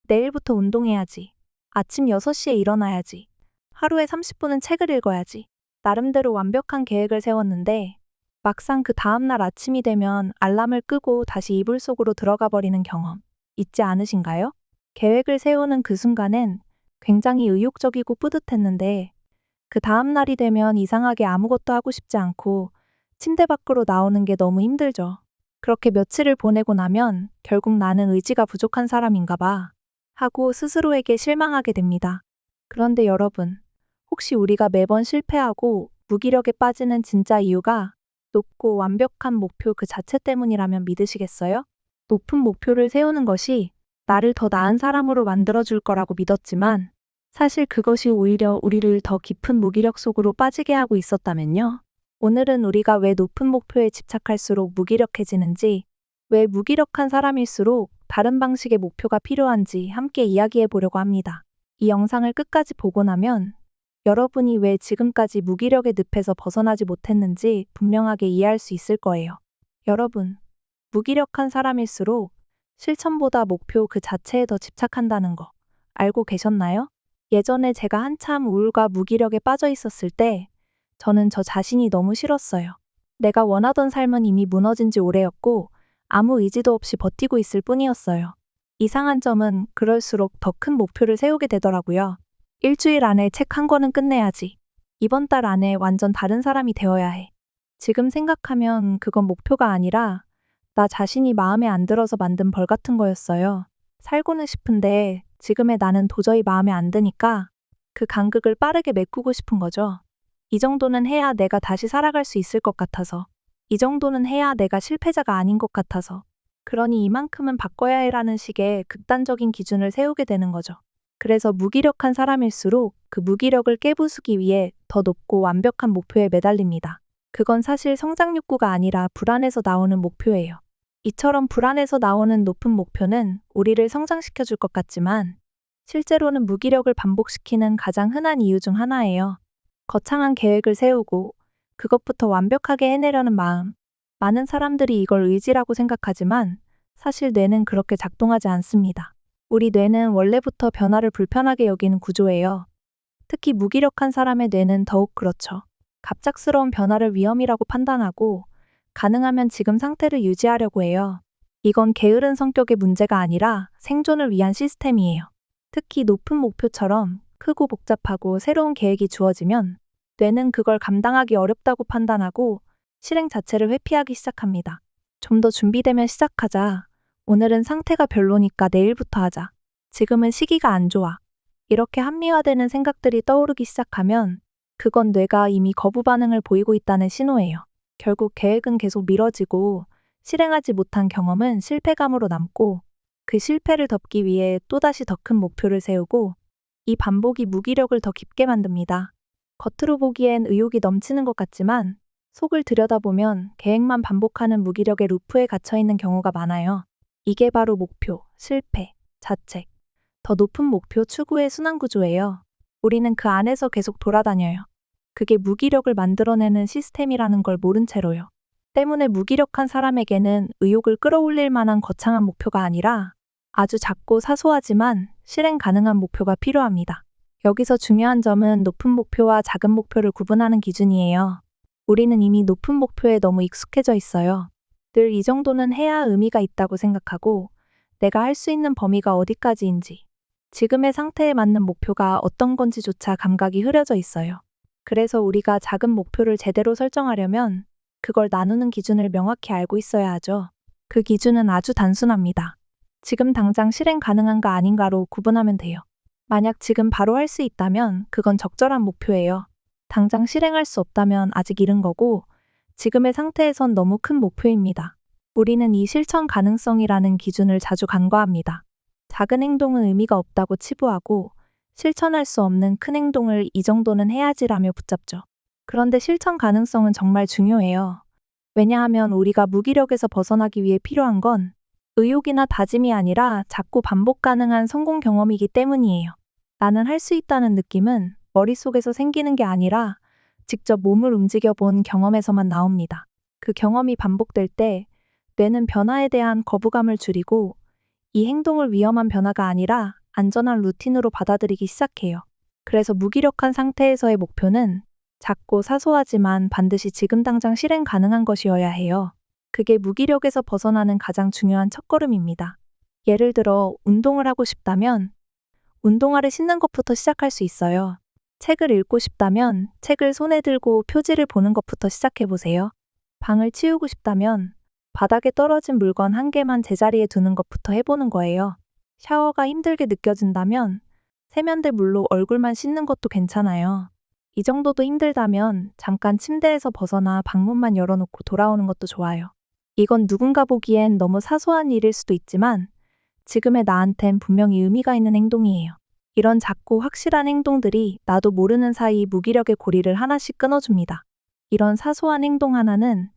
내일부터 운동해야지. 아침 6시에 일어나야지. 하루에 30분은 책을 읽어야지. 나름대로 완벽한 계획을 세웠는데 막상 그 다음날 아침이 되면 알람을 끄고 다시 이불 속으로 들어가 버리는 경험 있지 않으신가요? 계획을 세우는 그 순간엔 굉장히 의욕적이고 뿌듯했는데 그 다음날이 되면 이상하게 아무것도 하고 싶지 않고 침대 밖으로 나오는 게 너무 힘들죠. 그렇게 며칠을 보내고 나면 결국 나는 의지가 부족한 사람인가 봐 하고 스스로에게 실망하게 됩니다. 그런데 여러분, 혹시 우리가 매번 실패하고 무기력에 빠지는 진짜 이유가 높고 완벽한 목표 그 자체 때문이라면 믿으시겠어요? 높은 목표를 세우는 것이 나를 더 나은 사람으로 만들어줄 거라고 믿었지만 사실 그것이 오히려 우리를 더 깊은 무기력 속으로 빠지게 하고 있었다면요. 오늘은 우리가 왜 높은 목표에 집착할수록 무기력해지는지, 왜 무기력한 사람일수록 다른 방식의 목표가 필요한지 함께 이야기해 보려고 합니다. 이 영상을 끝까지 보고 나면 여러분이 왜 지금까지 무기력의 늪에서 벗어나지 못했는지 분명하게 이해할 수 있을 거예요. 여러분, 무기력한 사람일수록 실천보다 목표 그 자체에 더 집착한다는 거 알고 계셨나요? 예전에 제가 한참 우울과 무기력에 빠져 있었을 때 저는 저 자신이 너무 싫었어요. 내가 원하던 삶은 이미 무너진 지 오래였고 아무 의지도 없이 버티고 있을 뿐이었어요. 이상한 점은 그럴수록 더 큰 목표를 세우게 되더라고요. 일주일 안에 책 한 권은 끝내야지. 이번 달 안에 완전 다른 사람이 되어야 해. 지금 생각하면 그건 목표가 아니라 나 자신이 마음에 안 들어서 만든 벌 같은 거였어요. 살고는 싶은데 지금의 나는 도저히 마음에 안 드니까 그 간극을 빠르게 메꾸고 싶은 거죠. 이 정도는 해야 내가 다시 살아갈 수 있을 것 같아서. 이 정도는 해야 내가 실패자가 아닌 것 같아서. 그러니 이만큼은 바꿔야 해라는 식의 극단적인 기준을 세우게 되는 거죠. 그래서 무기력한 사람일수록 그 무기력을 깨부수기 위해 더 높고 완벽한 목표에 매달립니다. 그건 사실 성장 욕구가 아니라 불안에서 나오는 목표예요. 이처럼 불안에서 나오는 높은 목표는 우리를 성장시켜 줄 것 같지만 실제로는 무기력을 반복시키는 가장 흔한 이유 중 하나예요. 거창한 계획을 세우고 그것부터 완벽하게 해내려는 마음. 많은 사람들이 이걸 의지라고 생각하지만 사실 뇌는 그렇게 작동하지 않습니다. 우리 뇌는 원래부터 변화를 불편하게 여기는 구조예요. 특히 무기력한 사람의 뇌는 더욱 그렇죠. 갑작스러운 변화를 위험이라고 판단하고 가능하면 지금 상태를 유지하려고 해요. 이건 게으른 성격의 문제가 아니라 생존을 위한 시스템이에요. 특히 높은 목표처럼 크고 복잡하고 새로운 계획이 주어지면 뇌는 그걸 감당하기 어렵다고 판단하고 실행 자체를 회피하기 시작합니다. 좀 더 준비되면 시작하자. 오늘은 상태가 별로니까 내일부터 하자. 지금은 시기가 안 좋아. 이렇게 합리화되는 생각들이 떠오르기 시작하면 그건 뇌가 이미 거부 반응을 보이고 있다는 신호예요. 결국 계획은 계속 미뤄지고 실행하지 못한 경험은 실패감으로 남고 그 실패를 덮기 위해 또다시 더 큰 목표를 세우고 이 반복이 무기력을 더 깊게 만듭니다. 겉으로 보기엔 의욕이 넘치는 것 같지만 속을 들여다보면 계획만 반복하는 무기력의 루프에 갇혀있는 경우가 많아요. 이게 바로 목표, 실패, 자책, 더 높은 목표 추구의 순환구조예요. 우리는 그 안에서 계속 돌아다녀요. 그게 무기력을 만들어내는 시스템이라는 걸 모른 채로요. 때문에 무기력한 사람에게는 의욕을 끌어올릴 만한 거창한 목표가 아니라 아주 작고 사소하지만 실행 가능한 목표가 필요합니다. 여기서 중요한 점은 높은 목표와 작은 목표를 구분하는 기준이에요. 우리는 이미 높은 목표에 너무 익숙해져 있어요. 늘 이 정도는 해야 의미가 있다고 생각하고 내가 할 수 있는 범위가 어디까지인지, 지금의 상태에 맞는 목표가 어떤 건지조차 감각이 흐려져 있어요. 그래서 우리가 작은 목표를 제대로 설정하려면 그걸 나누는 기준을 명확히 알고 있어야 하죠. 그 기준은 아주 단순합니다. 지금 당장 실행 가능한가 아닌가로 구분하면 돼요. 만약 지금 바로 할 수 있다면 그건 적절한 목표예요. 당장 실행할 수 없다면 아직 이른 거고 지금의 상태에선 너무 큰 목표입니다. 우리는 이 실천 가능성이라는 기준을 자주 간과합니다. 작은 행동은 의미가 없다고 치부하고 실천할 수 없는 큰 행동을 이 정도는 해야지라며 붙잡죠. 그런데 실천 가능성은 정말 중요해요. 왜냐하면 우리가 무기력에서 벗어나기 위해 필요한 건 의욕이나 다짐이 아니라 자꾸 반복 가능한 성공 경험이기 때문이에요. 나는 할 수 있다는 느낌은 머릿속에서 생기는 게 아니라 직접 몸을 움직여 본 경험에서만 나옵니다. 그 경험이 반복될 때 뇌는 변화에 대한 거부감을 줄이고 이 행동을 위험한 변화가 아니라 안전한 루틴으로 받아들이기 시작해요. 그래서 무기력한 상태에서의 목표는 작고 사소하지만 반드시 지금 당장 실행 가능한 것이어야 해요. 그게 무기력에서 벗어나는 가장 중요한 첫걸음입니다. 예를 들어 운동을 하고 싶다면 운동화를 신는 것부터 시작할 수 있어요. 책을 읽고 싶다면 책을 손에 들고 표지를 보는 것부터 시작해 보세요. 방을 치우고 싶다면 바닥에 떨어진 물건 한 개만 제자리에 두는 것부터 해보는 거예요. 샤워가 힘들게 느껴진다면 세면대 물로 얼굴만 씻는 것도 괜찮아요. 이 정도도 힘들다면 잠깐 침대에서 벗어나 방문만 열어놓고 돌아오는 것도 좋아요. 이건 누군가 보기엔 너무 사소한 일일 수도 있지만 지금의 나한텐 분명히 의미가 있는 행동이에요. 이런 작고 확실한 행동들이 나도 모르는 사이 무기력의 고리를 하나씩 끊어줍니다. 이런 사소한 행동 하나는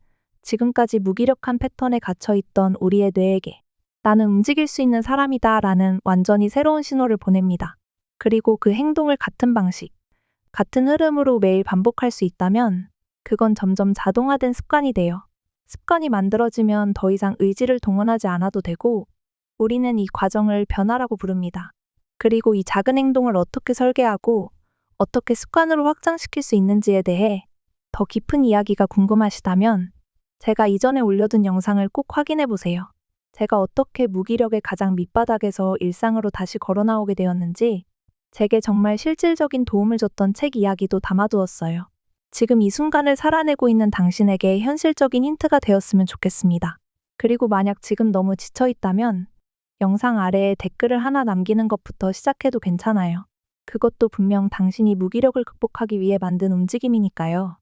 지금까지 무기력한 패턴에 갇혀있던 우리의 뇌에게 나는 움직일 수 있는 사람이다 라는 완전히 새로운 신호를 보냅니다. 그리고 그 행동을 같은 방식, 같은 흐름으로 매일 반복할 수 있다면 그건 점점 자동화된 습관이 돼요. 습관이 만들어지면 더 이상 의지를 동원하지 않아도 되고 우리는 이 과정을 변화라고 부릅니다. 그리고 이 작은 행동을 어떻게 설계하고 어떻게 습관으로 확장시킬 수 있는지에 대해 더 깊은 이야기가 궁금하시다면 제가 이전에 올려둔 영상을 꼭 확인해 보세요. 제가 어떻게 무기력의 가장 밑바닥에서 일상으로 다시 걸어 나오게 되었는지 제게 정말 실질적인 도움을 줬던 책 이야기도 담아두었어요. 지금 이 순간을 살아내고 있는 당신에게 현실적인 힌트가 되었으면 좋겠습니다. 그리고 만약 지금 너무 지쳐 있다면 영상 아래에 댓글을 하나 남기는 것부터 시작해도 괜찮아요. 그것도 분명 당신이 무기력을 극복하기 위해 만든 움직임이니까요.